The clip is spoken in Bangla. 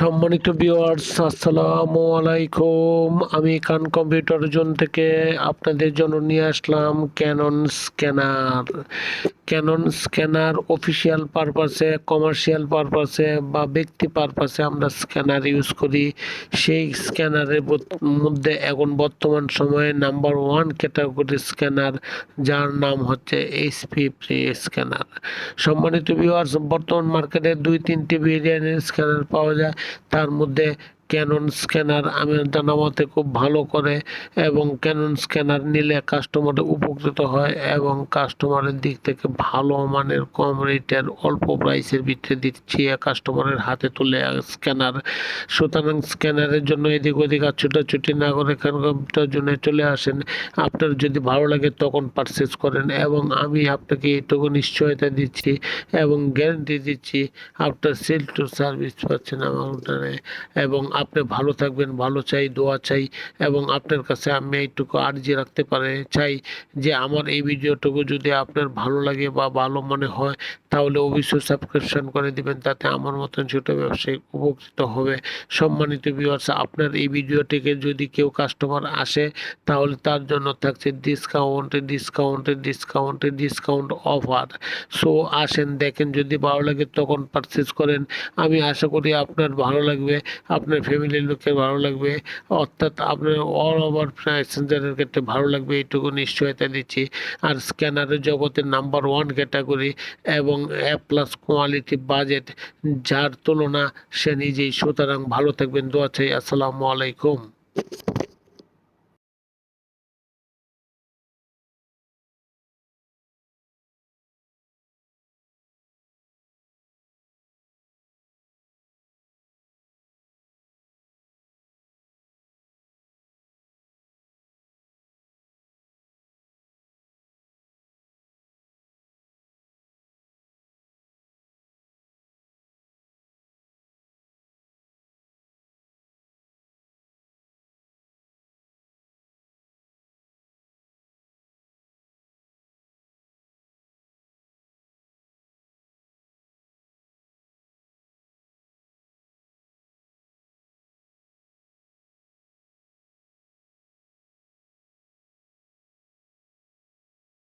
সম্মানিত ভিউয়ার্স, আসসালামু আলাইকুম। আমি খান কম্পিউটার জোন থেকে আপনাদের জন্য নিয়ে আসলাম ক্যানন স্ক্যানার অফিসিয়াল পারপাসে, কমার্শিয়াল পারপাসে বা ব্যক্তি পারপাসে আমরা স্ক্যানার ইউজ করি। সেই স্ক্যানারের মধ্যে এখন বর্তমান সময়ে নাম্বার 1 ক্যাটাগরি স্ক্যানার, যার নাম হচ্ছে এইচপি প্রি স্ক্যানার। সম্মানিত ভিউয়ার্স, বর্তমান মার্কেটে 2-3টি ভেরিয়েন্টের স্ক্যানার পাওয়া যায়। তার মধ্যে ক্যানন স্ক্যানার আমি জানা মতে খুব ভালো করে, এবং ক্যানন স্ক্যানার নিলে কাস্টমার উপকৃত হয় এবং কাস্টমারের দিক থেকে ভালো মানের কম রেটের অল্প প্রাইসের ভিতরে দিচ্ছি কাস্টমারের হাতে তুলে স্ক্যানার। সুতরাং স্ক্যানারের জন্য এদিক ওদিক ছুটাছুটি না করে খান কম্পিউটার জন্য চলে আসেন। আপনার যদি ভালো লাগে তখন পারচেস করেন, এবং আমি আপনাকে এইটুকু নিশ্চয়তা দিচ্ছি এবং গ্যারান্টি দিচ্ছি আপনার সেল টু সার্ভিস পাচ্ছেন আমার অর্ডারে। এবং আপনি ভালো থাকবেন, ভালো চাই, দোয়া চাই, এবং আপনার কাছে আমি এইটুকু আর্জি রাখতে চাই যে আমার এই ভিডিওটুকু যদি আপনার ভালো লাগে বা ভালো মনে হয় তাহলে অবশ্যই সাবস্ক্রিপশন করে দিবেন, তাতে আমার মতন ছোট ব্যবসায়ী উপকৃত হবে। সম্মানিত ভিউয়ার্স, আপনার এই ভিডিওটিকে যদি কেউ কাস্টমার আসে তাহলে তার জন্য থাকছে ডিসকাউন্ট অফার। সো আসেন, দেখেন, যদি ভালো লাগে তখন পারচেস করেন। আমি আশা করি আপনার ভালো লাগবে, আপনার ফ্যামিলির লোকের ভালো লাগবে, অর্থাৎ আপনার অল ওভার প্যাসেঞ্জারের ক্ষেত্রে ভালো লাগবে, এইটুকু নিশ্চয়তা দিচ্ছি। আর স্ক্যানারের জগতের নাম্বার 1 ক্যাটাগরি এবং A+ কোয়ালিটি বাজেট, যার তুলনা সে নিজেই। সুতরাং ভালো থাকবেন, দোয়া চাই। আসসালামু আলাইকুম।